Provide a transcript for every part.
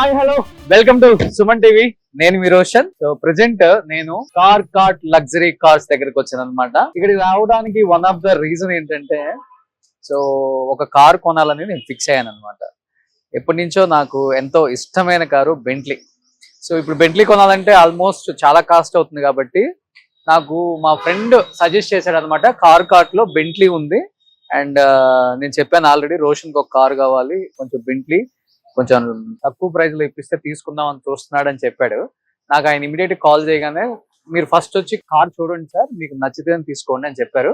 Hi hello welcome to Suman TV. నేను మీ Roshan. So present నేను cart luxury cars దగ్గరికి వచ్చాను అనమాట. ఇక్కడికి రావడానికి వన్ ఆఫ్ ద రీజన్ ఏంటంటే, సో ఒక కార్ కొనాలని నేను ఫిక్స్ అయ్యాను అనమాట. ఎప్పటి నుంచో నాకు ఎంతో ఇష్టమైన కారు బెంట్లీ. సో ఇప్పుడు బెంట్లీ కొనాలంటే ఆల్మోస్ట్ చాలా కాస్ట్ అవుతుంది కాబట్టి నాకు మా ఫ్రెండ్ సజెస్ట్ చేశాడు అనమాట. కార్ట్ లో బెంట్లీ ఉంది అండ్ నేను చెప్పాను ఆల్రెడీ రోషన్కి ఒక కార్ కావాలి, కొంచెం బెంట్లీ కొంచెం తక్కువ ప్రైస్ లో ఇప్పిస్తే తీసుకుందాం అని చూస్తున్నాడు అని చెప్పాడు. నాకు ఆయన ఇమీడియట్ కాల్ చేయగానే మీరు ఫస్ట్ వచ్చి కార్ చూడండి సార్, మీకు నచ్చితే తీసుకోండి అని చెప్పారు.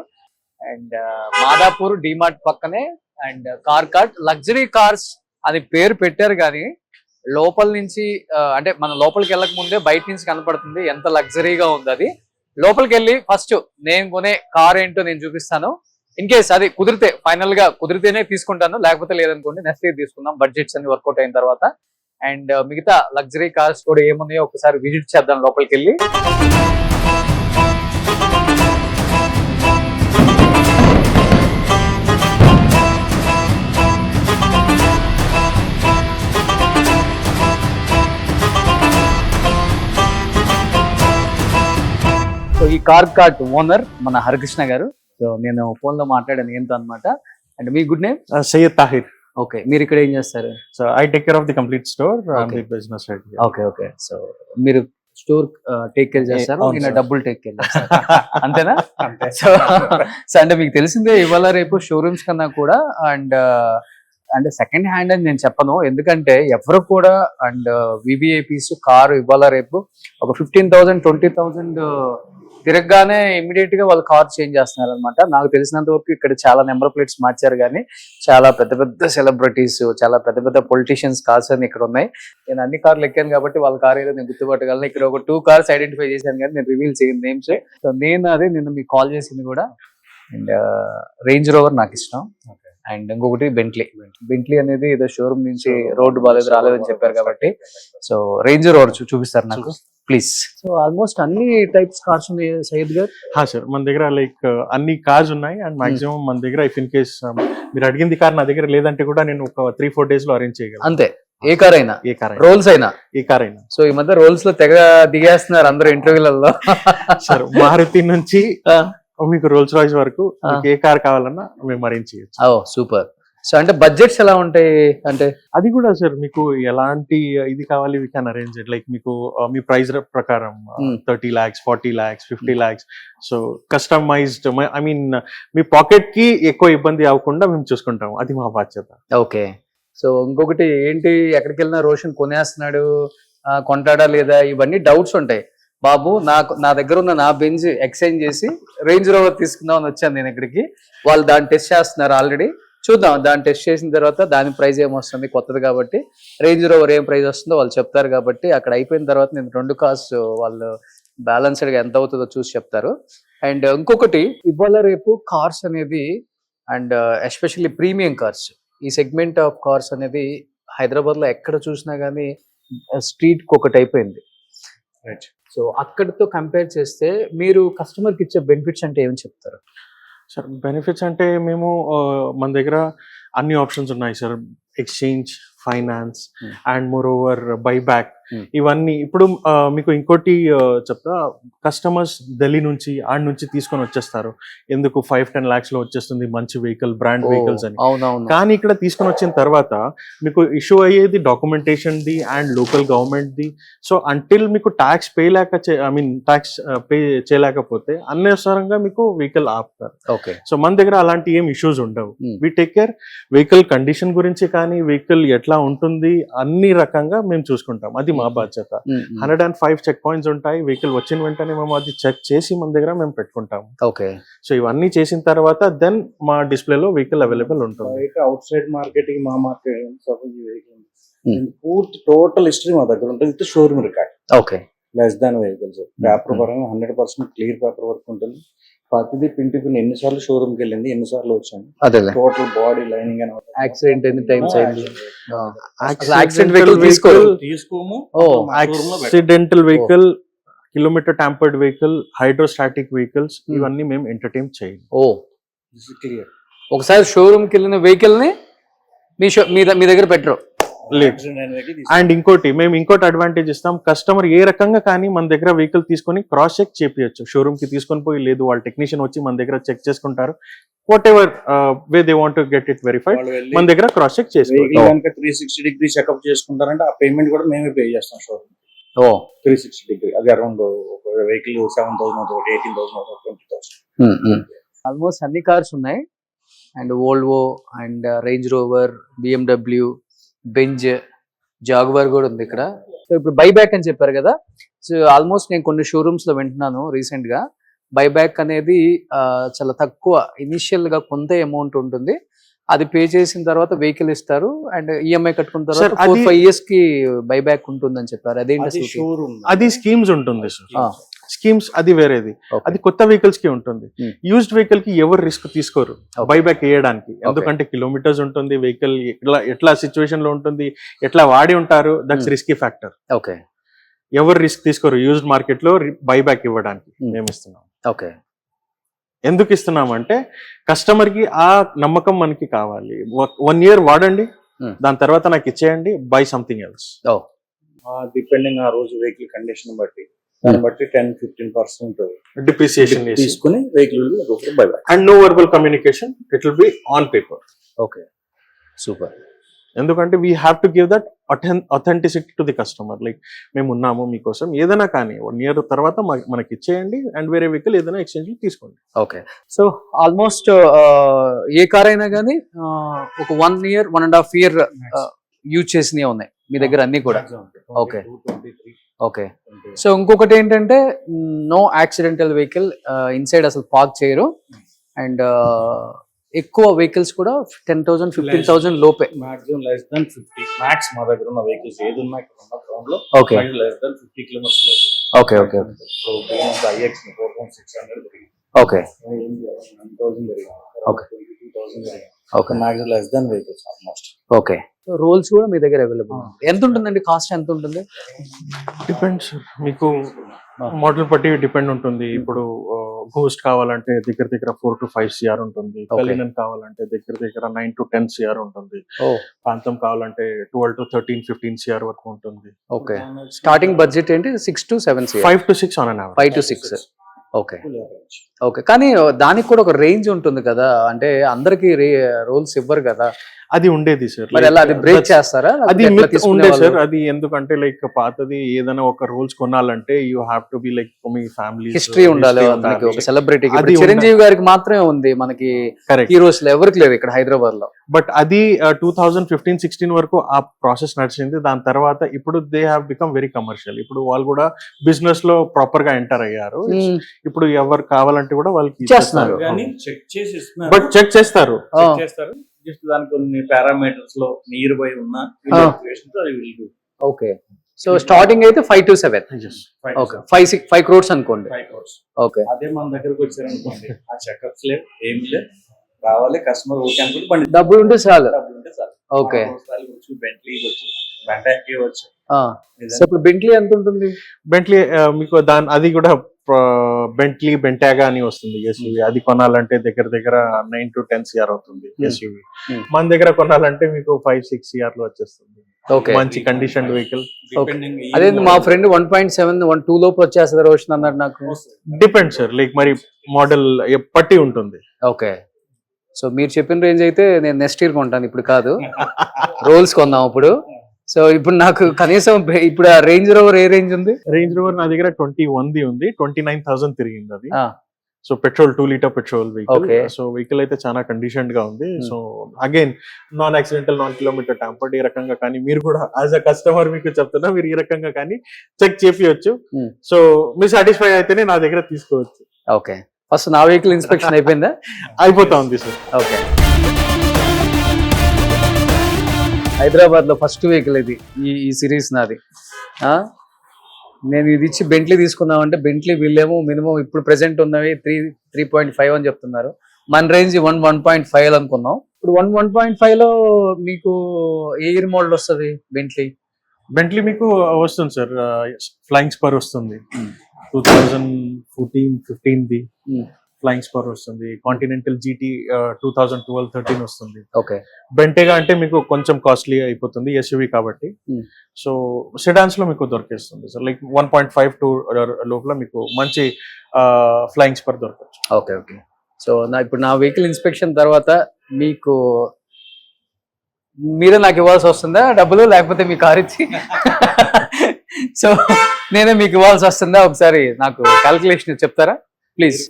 అండ్ మాదాపూర్ డిమార్ట్ పక్కనే అండ్ కార్ట్ లగ్జరీ కార్స్ అది పేరు పెట్టారు కానీ లోపల నుంచి అంటే మన లోపలికి వెళ్ళక ముందే బయట నుంచి కనపడుతుంది ఎంత లగ్జరీగా ఉంది. అది లోపలికి వెళ్ళి ఫస్ట్ నేను కొనే కార్ ఏంటో నేను చూపిస్తాను. ఇన్ కేస్ అది కుదిరితే, ఫైనల్ గా కుదిరితేనే తీసుకుంటాను, లేకపోతే లేదనుకోండి నెక్స్ట్ ఇయర్ తీసుకుందాం బడ్జెట్స్ అన్ని వర్కౌట్ అయిన తర్వాత. అండ్ మిగతా లగ్జరీ కార్స్ కూడా ఏమున్నాయో ఒకసారి విజిట్ చేద్దాం లోపలికి వెళ్ళి. సో ఈ కార్ట్ ఓనర్ మన హరికృష్ణ గారు. సో నేను ఫోన్ లో మాట్లాడాను ఏంటో అనమాట. And me good name? Sayyid Tahir. Okay, మీరు ఇక్కడ ఏం చేస్తారు? So I take care of the complete store. I'm the business head here. Okay. So మీరు స్టోర్ టేక్ కేర్ చేస్తారు, అవును ఈయన సార్. డబ్బులు టేక్ కేర్ చేస్తారు అంతేనా? సో అంటే మీకు తెలిసిందే ఇవాళ రేపు షోరూమ్స్ కన్నా కూడా అండ్ అంటే సెకండ్ హ్యాండ్ అని నేను చెప్పను, ఎందుకంటే ఎవరు కూడా అండ్ వివిఐపీస్ కారు ఇవాళ రేపు ఒక 15,000 20,000 తిరగగానే ఇమీడియట్ గా వాళ్ళు కార్ చేంజ్ చేస్తున్నారు అనమాట. నాకు తెలిసినంత వరకు ఇక్కడ చాలా నెంబర్ ప్లేట్స్ మార్చారు కానీ చాలా పెద్ద పెద్ద సెలబ్రిటీస్, చాలా పెద్ద పెద్ద పొలిటీషియన్స్ కార్స్ అని ఇక్కడ ఉన్నాయి. నేను అన్ని కార్లు ఎక్కాను కాబట్టి వాళ్ళ కార్ ఏదో నేను గుర్తుపట్టగలను. ఇక్కడ ఒక 2 కార్స్ ఐడెంటిఫై చేశాను కానీ నేను రివీల్ చేయను నేమ్స్. సో నేను అదే నిన్న మీకు కాల్ చేసింది కూడా. అండ్ రేంజ్ రోవర్ నాకు ఇష్టం అండ్ ఇంకొకటి బెంట్లీ అనేది ఏదో షోరూమ్ నుంచి రోడ్డు బాగాలేదు రాలేదని చెప్పారు కాబట్టి సో రేంజ్ రోవర్ చూపిస్తారు నాకు ప్లీజ్. సో ఆల్మోస్ట్ అన్ని టైప్స్ కార్స్ ఉన్నాయి సయ్యద్ గారు. సార్ మన దగ్గర లైక్ అన్ని కార్స్ ఉన్నాయి అండ్ మాక్సిమం మన దగ్గర ఇఫ్ ఇన్ కేస్ మీరు అడిగింది కార్ నా దగ్గర లేదంటే కూడా నేను ఒక 3-4 days లో అరేంజ్ చేయగలను. అంతే, ఏ కార్ అయినా, ఏ కార్ రోల్స్ అయినా, ఏ కార్ అయినా. సో ఈ మధ్య రోల్స్ లో తెగ దిగేస్తున్నారు అందరూ ఇంటర్వ్యూలలో. సార్ మారుతి నుంచి మీకు రోల్స్ రాయ్స్ వరకు మీకు ఏ కార్ కావాలన్నా మేము అరేంజ్ చేయొచ్చు. ఓ సూపర్. సో అంటే బడ్జెట్స్ ఎలా ఉంటాయి అంటే? అది కూడా సార్ మీకు ఎలాంటి ఇది కావాలి we can arrange it. Like మీకు మీ ప్రైస్ ప్రకారం 30 lakhs 40 lakhs 50 lakhs. So customized I mean మీ పాకెట్ కి ఎక్కువ ఇబ్బంది అవ్వకుండా మేము చూసుకుంటాం, అది మా బాధ్యత. ఓకే. సో ఇంకొకటి ఏంటి, ఎక్కడికి వెళ్ళినా రోషన్ కొనేస్తున్నాడు, కొంటాడా లేదా, ఇవన్నీ డౌట్స్ ఉంటాయి. బాబు నా దగ్గర ఉన్న నా బెంజ్ ఎక్స్చేంజ్ చేసి రేంజ్ రోవర్ తీసుకుందామని వచ్చాను నేను ఇక్కడికి. వాళ్ళు దాన్ని టెస్ట్ చేస్తున్నారు ఆల్రెడీ. చూద్దాం, దాన్ని టెస్ట్ చేసిన తర్వాత దాని ప్రైస్ ఏమొస్తుంది, కొత్తది కాబట్టి రేంజ్ రోవర్ ఏం ప్రైస్ వస్తుందో వాళ్ళు చెప్తారు. కాబట్టి అక్కడ అయిపోయిన తర్వాత నేను 2 కార్స్ వాళ్ళు బ్యాలెన్స్డ్ గా ఎంత అవుతుందో చూసి చెప్తారు. అండ్ ఇంకొకటి ఇవాళ రేపు కార్స్ అనేది అండ్ ఎస్పెషల్లీ ప్రీమియం కార్స్, ఈ సెగ్మెంట్ ఆఫ్ కార్స్ అనేది హైదరాబాద్ లో ఎక్కడ చూసినా గానీ స్ట్రీట్ కి ఒకటి అయిపోయింది. సో అక్కడితో కంపేర్ చేస్తే మీరు కస్టమర్ కి ఇచ్చే బెనిఫిట్స్ అంటే ఏమని చెప్తారు? సార్ బెనిఫిట్స్ అంటే మేము మన దగ్గర అన్ని ఆప్షన్స్ ఉన్నాయి sir. Exchange, finance and more over buyback, ఇవన్నీ. ఇప్పుడు మీకు ఇంకోటి చెప్తా, కస్టమర్స్ ఢిల్లీ నుంచి ఆడ నుంచి తీసుకొని వచ్చేస్తారు. ఎందుకు 5-10 lakhs లో వచ్చేస్తుంది మంచి వెహికల్, బ్రాండ్ వెహికల్స్ అని. కానీ ఇక్కడ తీసుకొని వచ్చిన తర్వాత మీకు ఇష్యూ అయ్యేది documentation the and local government the. So until మీకు ట్యాక్స్ ట్యాక్స్ పే చేయలేకపోతే అనవసరంగా మీకు వెహికల్ ఆపుతారు. ఓకే. సో మన దగ్గర అలాంటి ఏం ఇష్యూస్ ఉండవు. We take care vehicle condition గురించి కానీ వెహికల్ ఎట్లా ఉంటుంది అన్ని రకంగా మేము చూసుకుంటాం, అది మా బాధ్యత. 105 చెక్ పాయింట్స్ ఉంటాయి. వెహికల్ వచ్చిన వెంటనే మేము అది చెక్ చేసి మన దగ్గర మేము పెట్టుకుంటాము. ఓకే. సో ఇవన్నీ చేసిన తర్వాత దెన్ మా డిస్ప్లేలో వెహికల్ అవైలబుల్ ఉంటుంది. అవుట్ సైడ్ మార్కెటింగ్ మా మార్కెట్ పూర్తి టోటల్ హిస్టరీ మా దగ్గర ఉంటుంది. With showroom record. Okay. Less than vehicles paper పరంగా 100% క్లియర్ పేపర్ వర్క్ ఉంటుంది. ప్రతిదీ పిన్ టు పిన్ ఎన్నిసార్లు షోరూమ్ కి వెళ్ళింది, ఎన్నిసార్లు వచ్చాను, టోటల్ బాడీ లైనింగ్ అని. యాక్సిడెంట్ ఎన్ని టైమ్స్ అయింది? తీసుకోము. Accidental vehicle, kilometre tampered vehicle, hydrostatic vehicles, ఇవన్నీ మేము ఎంటర్టైన్ చేయాలి. ఓ క్లియర్. ఒకసారి షోరూమ్ కి వెళ్ళిన వెహికల్ ని మీ దగ్గర పెట్టరు. లేదు. అండ్ మేము ఇంకోటి అడ్వాంటేజ్ ఇస్తాం, కస్టమర్ ఏ రకంగా కానీ మన దగ్గర వెహికల్ తీసుకొని క్రాస్ చెక్ చేపియచ్చు. షోరూమ్ కి తీసుకొని పోయి లేదు, వాళ్ళ టెక్నీషియన్ వచ్చి మన దగ్గర చెక్ చేసుకుంటారు. What ever way they want to get it verified, మన దగ్గర క్రాస్ చెక్ చేసుకోవచ్చు. 360 డిగ్రీ చెకప్ చేసుకుంటారంటే ఆ పేమెంట్ కూడా మేమే పే చేస్తాం షోరూమ్. 360 డిగ్రీ అది అరౌండ్ వెహికల్ 7,000 18,000 20,000. ఆల్మోస్ట్ అన్ని కార్స్ ఉన్నాయి, and Volvo and range rover, BMW, Benz, jaguar కూడా ఉంది ఇక్కడ. సో ఇప్పుడు బైబ్యాక్ అని చెప్పారు కదా, సో ఆల్మోస్ట్ నేను కొన్ని షోరూమ్స్ లో వింటున్నాను రీసెంట్ గా, బైబ్యాక్ అనేది చాలా తక్కువ, ఇనిషియల్ గా కొంత అమౌంట్ ఉంటుంది, అది పే చేసిన తర్వాత వెహికల్ ఇస్తారు అండ్ ఈఎంఐ కట్టుకున్న తర్వాత 4-5 years కి బైబ్యాక్ ఉంటుందని చెప్పారు. అదేంటి షోరూమ్ అది స్కీమ్స్ ఉంటుంది సార్, స్కీమ్స్ అది వేరేది, అది కొత్త వెహికల్స్ కి ఉంటుంది. యూజ్డ్ వెహికల్ కి ఎవరు రిస్క్ తీసుకోరు బైబ్యాక్ వేయడానికి, ఎందుకంటే కిలోమీటర్స్ ఉంటుంది, వెహికల్ ఎట్లా సిచ్యువేషన్ లో ఉంటుంది, ఎట్లా వాడి ఉంటారు, దట్స్ రిస్కీ ఫ్యాక్టర్. ఓకే, ఎవరు రిస్క్ తీసుకోరు యూజ్డ్ మార్కెట్ లో బైబ్యాక్ ఇవ్వడానికి మేము ఇస్తున్నాం. ఓకే, ఎందుకు ఇస్తున్నామంటే కస్టమర్ కి ఆ నమ్మకం మనకి కావాలి. 1 year వాడండి, దాని తర్వాత నాకు ఇచ్చేయండి, బై సంథింగ్ ఎల్స్. డిపెండింగ్ ఆ రోజు వెహికల్ కండిషన్ బట్టి దాన్ని బట్టి 10-15% డిప్రిసియేషన్ తీసుకుని vehicle buyback. And no verbal communication, it will be on paper. Okay, super. ఎందుకంటే we have to give that authenticity to the customer, like మేము ఉన్నాము మీకోసం, ఏదైనా కానీ 1 year తర్వాత మనకి ఇచ్చేయండి అండ్ వేరే వెహికల్ ఏదైనా ఎక్స్చేంజ్ తీసుకోండి. ఓకే, సో ఆల్మోస్ట్ ఏ కార్ అయినా కానీ ఒక 1 year 1.5 year యూజ్ చేసినవి ఉన్నాయి మీ దగ్గర అన్ని కూడా. Okay, okay. సో ఇంకొకటి ఏంటంటే నో యాక్సిడెంటల్ వెహికల్ ఇన్సైడ్ అసలు పార్క్ చేయరు, అండ్ ఎక్కువ వెహికల్స్ కూడా 10,000 15,000 లోపే. మాక్సిమం లెస్ దెన్ 50 మ్యాక్స్ మా దగ్గర ఉన్న వెహికల్స్ ఏది ఉన్నా ఇక్కడ ఉన్న గ్రౌండ్ లో ఓకే లెస్ దెన్ 50 కిలోమీటర్స్ లో. Okay, okay, so beyond IX 4,600 okay, 9,000 okay, 22,000 okay, maximum less than vehicles almost. Okay. Rolls కూడా మీ దగ్గర అవైలబుల్. ఎంత ఉంటుందండి కాస్ట్, ఎంత ఉంటుంది? డిపెండ్స్, మీకు మోడల్ బట్టి డిపెండ్ ఉంటుంది. ఇప్పుడు గోస్ట్ కావాలంటే దగ్గర 4 to 5 CR ఉంటుంది, కలినన్ కావాలంటే దగ్గర 9 to 10 CR ఉంటుంది, ప్రాంతం కావాలంటే 12 to 13-15 CR వరకు ఉంటుంది. ఓకే, స్టార్టింగ్ బడ్జెట్ ఏంటి? 6 to 7 CR, 5 to 6 on an average. 5 to 6. Okay, okay. కానీ దానికి కూడా ఒక రేంజ్ ఉంటుంది కదా, అంటే అందరికి రోల్స్ ఇవ్వరు కదా. అది ఉండేది సార్, మరి ఎలా అది బ్రేక్ చేస్తారా? అది ఉండే సార్, అది ఎందుకంటే లైక్ పాతది ఏదైనా ఒక రూల్స్ కొనాలంటే you have to be like me family history ఉండాలి, మనకి ఒక సెలబ్రిటీ. చిరంజీవి గారికి మాత్రమే ఉంది, మనకి హీరోస్ లో ఎవరికి లేదు ఇక్కడ హైదరాబాద్ లో. బట్ అది 2015-16 వరకు ఆ ప్రాసెస్ నడిచింది. దాని తర్వాత ఇప్పుడు they have become very commercial. ఇప్పుడు వాళ్ళు కూడా బిజినెస్ లో ప్రాపర్ గా ఎంటర్ అయ్యారు. ఇప్పుడు ఎవరు కావాలంటే కూడా వాళ్ళకి చేస్తున్నారు, బట్ చెక్ చేస్తారు. జస్ట్ దానికి కొన్ని పారామీటర్స్ లో నియర్ బై ఉన్న. ఓకే, సో స్టార్టింగ్ అయితే 5 to 7. ఓకే, 5 crores అనుకోండి. 5 crores. ఓకే, అదే మన దగ్గరకు వచ్చారనుకోండి, ఆ చెకప్స్ లేవు, ఏమి లేదు, రావాలి కస్టమర్ ఓకే అనుకుంటే బండి డబ్బులు ఉంటే చాలు. ఓకే, బెంట్లీ వచ్చు, బెంటాకి వచ్చు. సో ఇప్పుడు బెంట్లీ ఎంత ఉంటుంది? బెంట్లీ మీకు అది కూడా బెంట్లీ బెంటాగా అని వస్తుంది ఎస్యూవి. అది కొనాలంటే దగ్గర 9 to 10 CR అవుతుంది ఎస్యూవి. మన దగ్గర కొనాలంటే మీకు 5-6 CR లో వచ్చేస్తుంది. ఓకే, మంచి కండిషన్ వెహికల్. అదే మా ఫ్రెండ్ 1.7-1.2 లోపు వచ్చేస్తుంది రోషన్ అన్నాడు నాకు. డిపెండ్ సార్, లైక్ మరి మోడల్ పట్టి ఉంటుంది. ఓకే, సో మీరు చెప్పిన రేంజ్ అయితే నేను నెక్స్ట్ ఇయర్ కొంటాను, ఇప్పుడు కాదు. రోల్స్ కొందాం ఇప్పుడు. సో ఇప్పుడు నాకు కనీసం ఇప్పుడు ఆ రేంజ్ రోవర్ ఏ రేంజ్ ఉంది? రేంజ్ రోవర్ నా దగ్గర 21 ఉంది, 29,000 తిరిగింది అది. So petrol 2 liter petrol vehicle. So vehicle అయితే చాలా కండిషన్ గా ఉంది. So again non accidental, non kilometre tampered. ఈ రకంగా కానీ మీరు కూడా యాజ్ అ కస్టమర్ మీకు చెప్తున్నా, మీరు ఈ రకంగా కానీ చెక్ చేపియొచ్చు. సో మీరు సాటిస్ఫై అయితేనే నా దగ్గర తీసుకోవచ్చు. ఓకే, ఫస్ట్ నా వెహికల్ ఇన్స్పెక్షన్ అయిపోయిందా? అయిపోతా ఉంది సార్. ఓకే, హైదరాబాద్ లో ఫస్ట్ వెహికల్ ఇది, ఈ సిరీస్ నాది. నేను ఇది ఇచ్చి బెంట్లీ తీసుకుందామంటే బెంట్లీ వీళ్ళేమో మినిమం ఇప్పుడు ప్రెసెంట్ ఉన్నవి 3.5 అని చెప్తున్నారు. మన రేంజ్ 1.5 అనుకున్నాం. ఇప్పుడు 1.5 లో మీకు ఏ ఇయర్ మోడల్ వస్తుంది బెంట్లీ? బెంట్లీ మీకు వస్తుంది సార్, ఫ్లయింగ్ స్పర్ వస్తుంది 2014-15ది. ఫ్లయింగ్ స్పార్ వస్తుంది, కాంటినెంటల్ జీటీ 2012-13 వస్తుంది. ఓకే. బెంటేగా అంటే మీకు కొంచెం కాస్ట్లీ అయిపోతుంది ఎస్యూవి కాబట్టి. సో సెడాన్స్ లో మీకు దొరికేస్తుంది సార్, లైక్ 1.52 లోపల మీకు మంచి ఫ్లయింగ్ స్పార్ దొరకచ్చు. Okay okay. సో ఇప్పుడు నా వెహికల్ ఇన్స్పెక్షన్ తర్వాత మీకు మీరే నాకు ఇవ్వాల్సి వస్తుందా డబ్బులు, లేకపోతే మీ కార్ ఇచ్చి సో నేనే మీకు ఇవ్వాల్సి వస్తుందా? ఒకసారి నాకు క్యాల్కులేషన్ చెప్తారా ప్లీజ్?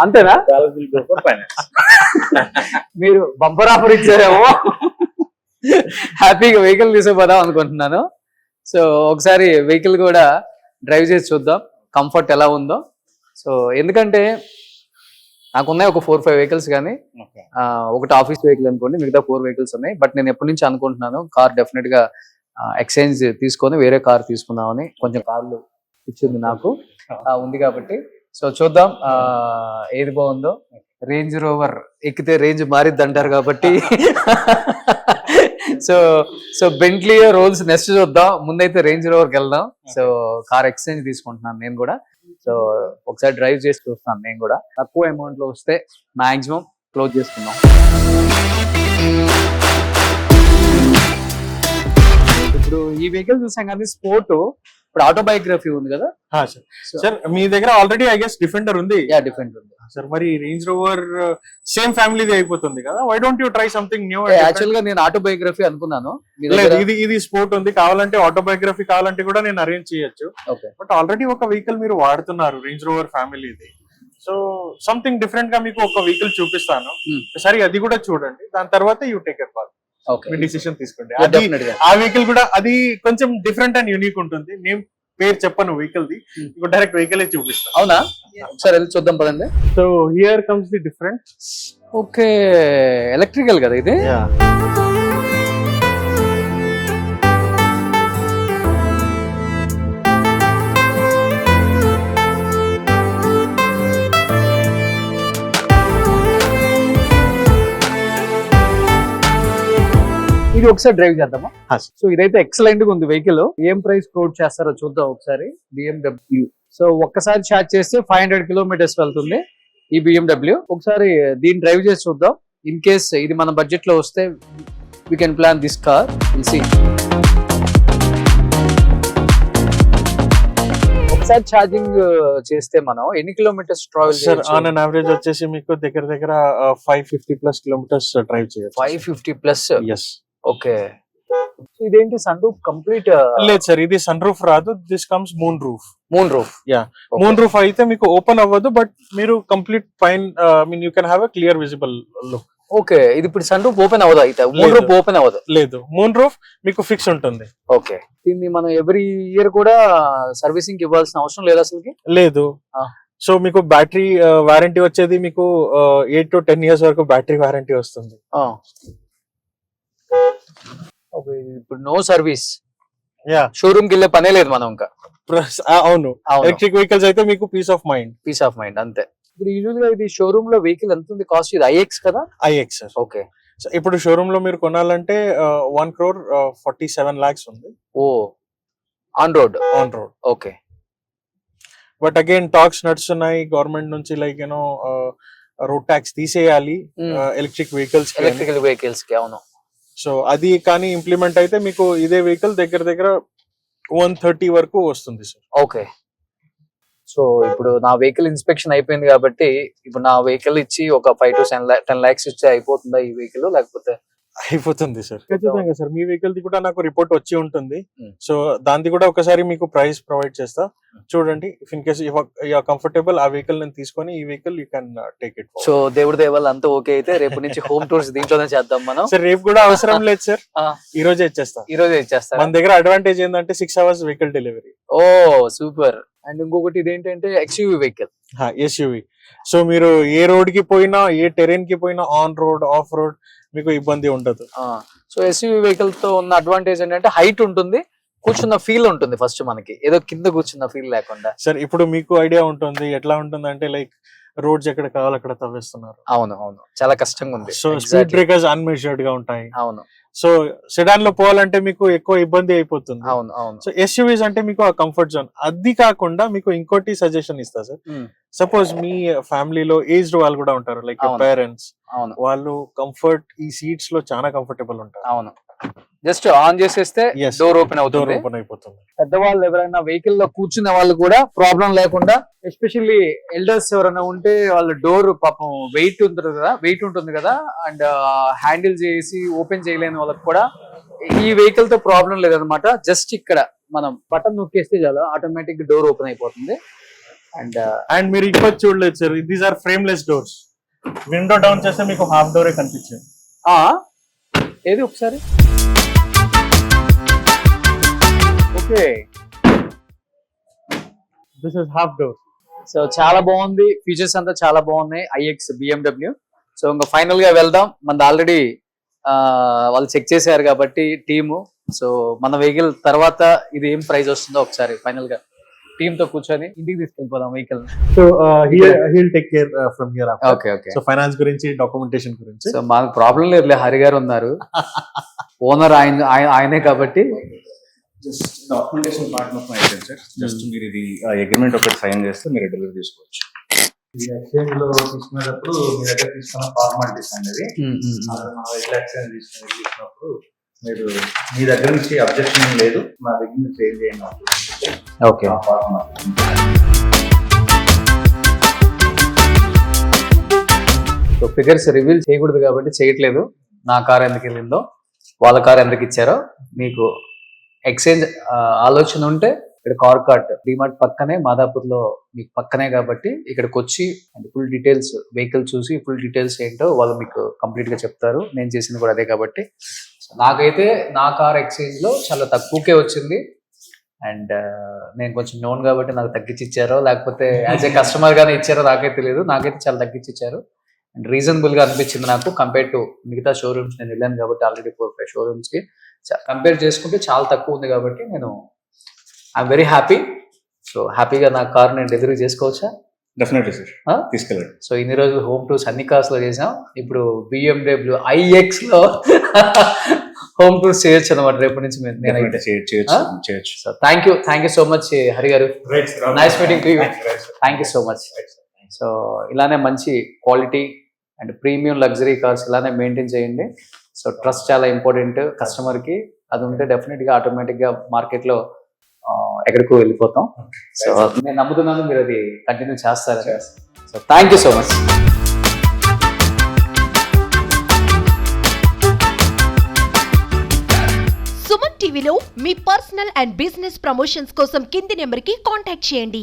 అంతేనా? మీరు బంపర్ ఆఫర్ ఇచ్చారేమో, హ్యాపీగా వెహికల్ తీసుకోపోదాం అనుకుంటున్నాను. సో ఒకసారి వెహికల్ కూడా డ్రైవ్ చేసి చూద్దాం కంఫర్ట్ ఎలా ఉందో. సో ఎందుకంటే నాకున్నాయి ఒక 4-5 వెహికల్స్, కానీ ఒకటి ఆఫీస్ వెహికల్ అనుకోండి, మిగతా 4 వెహికల్స్ ఉన్నాయి. బట్ నేను ఎప్పటి నుంచి అనుకుంటున్నాను కార్ డెఫినెట్ గా ఎక్స్చేంజ్ తీసుకొని వేరే కార్ తీసుకుందామని. కొంచెం కార్లు ఇచ్చింది నాకు ఉంది కాబట్టి. సో చూద్దాం ఏది బాగుందో. రేంజ్ రోవర్ ఎక్కితే రేంజ్ మారిద్ది అంటారు కాబట్టి సో బెంట్లీ రోల్స్ నెక్స్ట్ చూద్దాం. ముందైతే రేంజ్ రోవర్కి వెళ్దాం. సో కార్ ఎక్స్చేంజ్ తీసుకుంటున్నాను నేను కూడా. సో ఒకసారి డ్రైవ్ చేసి చూస్తాను నేను కూడా. తక్కువ అమౌంట్ లో వస్తే మాక్సిమం క్లోజ్ చేసుకుందాం. ఇప్పుడు ఈ వెహికల్ చూసాం కానీ స్పోర్ట్, ఇప్పుడు ఆటోబయోగ్రఫీ ఉంది కదా సార్. మీ దగ్గర ఆల్రెడీ ఐ గెస్ డిఫెండర్ ఉంది. డిఫరెంట్ ఉంది సార్. మరి రేంజ్ రోవర్ సేమ్ ఫ్యామిలీది అయిపోతుంది కదా, why don't you try something new? Actual గా నేను ఆటోబయోగ్రఫీ అనుకున్నాను. ఇది స్పోర్ట్ ఉంది, కావాలంటే ఆటోబయోగ్రఫీ కావాలంటే కూడా నేను అరేంజ్ చేయొచ్చు. బట్ ఆల్రెడీ ఒక వెహికల్ మీరు వాడుతున్నారు రేంజ్ రోవర్ ఫ్యామిలీది. సో సంథింగ్ డిఫరెంట్ గా మీకు ఒక వెహికల్ చూపిస్తాను, ఒకసారి అది కూడా చూడండి. దాని తర్వాత you take a call, me decision తీసుకోండి. ఆ వెహికల్ కూడా అది కొంచెం డిఫరెంట్ అండ్ యూనిక్ ఉంటుంది. నేను పేరు చెప్పను వెహికల్ ది, డైరెక్ట్ వెహికల్ చూపిస్తాను. అవునా? సరే వెళ్ళి చూద్దాం పదండి. So here comes the different. Okay, electrical కదా ఇది? ఇది ఒకసారి డ్రైవ్ చేద్దామా? సో ఇదైతే ఎక్సలెంట్ గా ఉంది వెహికల్. ఏం ప్రైస్ కోట్ చేస్తారో చూద్దాం ఒకసారి. BMW. సో ఒక్కసారి ఛార్జ్ చేస్తే 500 కిలోమీటర్స్ వెళ్తుంది ఈ BMW. ఒకసారి దీన్ని డ్రైవ్ చేసి చూద్దాం. ఇన్ కేస్ ఇది మన బడ్జెట్ లో వస్తే we can plan this car. ఒకసారి ఛార్జింగ్ చేస్తే మనం ఎన్ని kilometres travel sir? On an average వచ్చేసి మీకు దగ్గర 550+ కిలోమీటర్స్ డ్రైవ్ చేయొచ్చు. 550+? ఎస్. ఓకే. ఇదేంటి సన్ రూఫ్ కంప్లీట్? లేదు సార్, ఇది సన్ రూఫ్ రాదు. This comes moon roof. Moon roof? Yeah. Moon roof అయితే మీకు ఓపెన్ అవ్వదు, బట్ మీరు complete pine mean you can have a clear visible look. Okay. ఇది ఇప్పుడు సన్ రూఫ్ ఓపెన్ అవ్వదు అయితే? మూన్ రూఫ్ ఓపెన్ అవ్వదు? లేదు, మూన్ రూఫ్ మీకు ఫిక్స్ ఉంటుంది. ఓకే. దీన్ని మనం ఎవ్రీ ఇయర్ కూడా సర్వీసింగ్ ఇవ్వాల్సిన అవసరం లేదు అసలుకి? లేదు. సో మీకు బ్యాటరీ వారంటీ వచ్చేది మీకు 8 to 10 years వరకు బ్యాటరీ వారంటీ వస్తుంది. ఇప్పుడు నో సర్వీస్, యా, షోరూమ్ కి వెళ్ళే పనే లేదు మనం ఇంకా. అవును. ఎలక్ట్రిక్ వెహికల్స్ అయితే మీకు పీస్ ఆఫ్ మైండ్ అంతే. ఇప్పుడు యూజువల్ గా ఇది షోరూమ్ లో వెహికల్ ఎంత ఉంది కాస్ట్? ఇది IX కదా? IX sir. ఓకే. ఇప్పుడు షోరూమ్ లో మీరు కొనాలంటే 1,47 lakhs ఉంది. Oh, on road? Okay. But again talks నడుస్తున్నాయి గవర్నమెంట్ నుంచి, లైక్ యూనో రోడ్ ట్యాక్స్ తీసేయాలి ఎలక్ట్రికల్ వెహికల్స్ కి. అవును. సో అది కానీ ఇంప్లిమెంట్ అయితే మీకు ఇదే వెహికల్ దగ్గర 130 వరకు వస్తుంది సార్. ఓకే. సో ఇప్పుడు నా వెహికల్ ఇన్స్పెక్షన్ అయిపోయింది కాబట్టి ఇప్పుడు నా వెహికల్ ఇచ్చి ఒక 5 to 10 lakhs ఇచ్చి అయిపోతుందా ఈ వెహికల్, లేకపోతే? అయిపోతుంది సార్, ఖచ్చితంగా సార్. మీ వెహికల్ ది కూడా నాకు రిపోర్ట్ వచ్చి ఉంటుంది. సో దాన్ని కూడా ఒకసారి మీకు ప్రైస్ ప్రొవైడ్ చేస్తా, చూడండి. If in case you comfortable ఆ వెహికల్ నేను తీసుకొని ఈ vehicle you can take it. So దేవుడి దయ వల్ల అంతా ఓకే అయితే రేపు నుంచి హోమ్ టూర్స్ దీంట్లోనే చేద్దాం మనం. సార్ రేపు కూడా అవసరం లేదు సార్, ఈ రోజే ఇచ్చేస్తా. మన దగ్గర అడ్వాంటేజ్ ఏంటంటే 6 hours vehicle delivery. Oh super. And ఇంకొకటి ఇదేంటంటే XUV వెహికల్. SUV. సో మీరు ఏ రోడ్ కి పోయినా, ఏ టెరెన్ కి పోయినా, ఆన్ రోడ్, ఆఫ్ రోడ్ మీకు ఇబ్బంది ఉండదు. సో SUV వెహికల్ తో ఉన్న అడ్వాంటేజ్ ఏంటంటే హైట్ ఉంటుంది, కూర్చున్న ఫీల్ ఉంటుంది. ఫస్ట్ మనకి ఏదో కింద కూర్చున్న ఫీల్ లేకుండా. సార్ ఇప్పుడు మీకు ఐడియా ఉంటుంది ఎట్లా ఉంటుంది అంటే, లైక్ రోడ్స్ ఎక్కడ కావాలి అక్కడ తవ్వేస్తున్నారు. అవును, చాలా కష్టంగా ఉంది. సో స్పీడ్ బ్రేకర్స్ అన్మెజర్డ్ గా ఉంటాయి. అవును. సో సెడాన్ లో పోవాలంటే మీకు ఎక్కువ ఇబ్బంది అయిపోతుంది. అవును అవును. సో ఎస్యూవీస్ అంటే మీకు ఆ కంఫర్ట్ జోన్. అది కాకుండా మీకు ఇంకోటి సజెషన్ ఇస్తా సార్. సపోజ్ మీ ఫ్యామిలీలో ఏజ్డ్ వాళ్ళు కూడా ఉంటారు, లైక్ అవును. పేరెంట్స్, అవును వాళ్ళు కంఫర్ట్ ఈ సీట్స్ లో చాలా కంఫర్టబుల్ ఉంటారు. అవును. జస్ట్ ఆన్ చేసేస్తే Yes. డోర్ ఓపెన్ డోర్ అవుతుంది. ఓపెన్ అయిపోతుంది. పెద్దవాళ్ళు ఎవరైనా వెహికల్ లో కూర్చునే వాళ్ళు కూడా ప్రాబ్లం లేకుండా, ఎస్పెషల్లీ ఎల్డర్స్ ఎవరైనా ఉంటే వాళ్ళ డోర్ పాపం వెయిట్ ఉంటుంది కదా అండ్ హ్యాండిల్ చేసి ఓపెన్ చేయలేని వాళ్ళకి కూడా ఈ వెహికల్ తో ప్రాబ్లం లేదనమాట. జస్ట్ ఇక్కడ మనం బటన్ నొక్కేస్తే చాలా ఆటోమేటిక్ డోర్ ఓపెన్ అయిపోతుంది. అండ్ అండ్ మీరు ఇంకోటి చూడలేదు sir, these are frameless doors. Window down చేస్తే మీకు హాఫ్ డోరే కనిపించింది. ఏది ఒకసారి okay. This is half door. So చాలా బాగుంది, ఫీచర్స్ అంతా చాలా బాగున్నాయి iX BMW. సో ఇంకా ఫైనల్ గా వెళ్దాం. మనది ఆల్రెడీ వాళ్ళు చెక్ చేశారు కాబట్టి టీము. సో మన వెహికల్ తర్వాత ఇది ఏం ప్రైస్ వస్తుందో ఒకసారి ఫైనల్ గా టీమ్ తో కూర్చొని ఇంటికి తీసుకెళ్ళిపోదాం vehicle. So he'll take care from hereafter. Okay okay. So finance గురించి, డాక్యుమెంటేషన్ గురించి. సో మాకు ప్రాబ్లం లేదులే, హరి గారు ఉన్నారు, ఓనర్ ఆయనే కాబట్టి. జస్ట్ డాక్యుమెంటేషన్ పార్ట్ మొత్తం అయిపోయింది సార్. జస్ట్ మీరు ఇది అగ్రిమెంట్ ఒకటి సైన్ చేస్తే మీరు డెలివరీ తీసుకోవచ్చు. ఇది ఎక్స్చేంజ్ లో తీసుకునేటప్పుడు మీ దగ్గర తీసుకున్న ఫార్మాలిటీస్ అనేది మా వెహికల్ ఎక్స్చేంజ్ తీసుకున్నప్పుడు మీరు మీ దగ్గర నుంచి అబ్జెక్షన్ లేదు, మా దగ్గర నుంచి చేంజ్ చేయండి. ఓకే. సో ఫిగర్స్ రివీల్ చేయకూడదు కాబట్టి చేయట్లేదు. నా కార్ ఎందుకు వెళ్ళిందో, వాళ్ళ కార్ ఎందుకు ఇచ్చారో. మీకు ఎక్స్చేంజ్ ఆలోచన ఉంటే ఇక్కడ కార్ కార్ట్ డిమార్ట్ పక్కనే, మాదాపూర్ లో మీకు పక్కనే కాబట్టి ఇక్కడికి వచ్చి ఫుల్ డీటెయిల్స్ వెహికల్ చూసి ఫుల్ డీటెయిల్స్ ఏంటో వాళ్ళు మీకు కంప్లీట్ గా చెప్తారు. నేను చేసింది కూడా అదే కాబట్టి నాకైతే నా కార్ ఎక్స్చేంజ్ లో చాలా తక్కువకే వచ్చింది. అండ్ నేను కొంచెం నోన్ కాబట్టి నాకు తగ్గించి ఇచ్చారో లేకపోతే యాజ్ ఏ కస్టమర్ గానే ఇచ్చారో నాకైతే తెలియదు. నాకైతే చాలా తగ్గించి ఇచ్చారు అండ్ రీజనబుల్ గా అనిపించింది నాకు కంపేర్ టు మిగతా షోరూమ్స్. నేను వెళ్ళాను కాబట్టి ఆల్రెడీ 4-5 షోరూమ్స్ కి కంపేర్ చేసుకుంటే చాలా తక్కువ ఉంది కాబట్టి నేను ఐఎమ్ వెరీ హ్యాపీ. సో హ్యాపీగా నా కార్ నేను డెలివరీ చేసుకోవచ్చా? డెఫినెట్లీ సార్, తీసుకెళ్ళండి. సో ఇన్ని రోజులు హోమ్ టూర్స్ అన్ని కార్స్ లో చేసాం, ఇప్పుడు BMW iX లో హోమ్ టూర్స్ చేయొచ్చు అనమాట రేపటి నుంచి నేనైతే. చేయొచ్చు. So thank you so much Hari garu. Nice meeting to you. Thank you so much. So ఇలానే మంచి quality and premium luxury cars ఇలానే మెయింటైన్ చేయండి. సో ట్రస్ట్ చాలా ఇంపార్టెంట్ కస్టమర్ కి. అది ఉంటే డెఫినెట్ గా ఆటోమేటిక్ గా మార్కెట్ లో ఎక్కడికో వెళ్ళిపోతాం. సో నేను నమ్ముతున్నాను మీరు అది కంటిన్యూ చేస్తారు. So thank you so much. Suman టీవీలో మీ పర్సనల్ అండ్ బిజినెస్ ప్రమోషన్స్ కోసం కింది నెంబర్కి కాంటాక్ట్ చేయండి.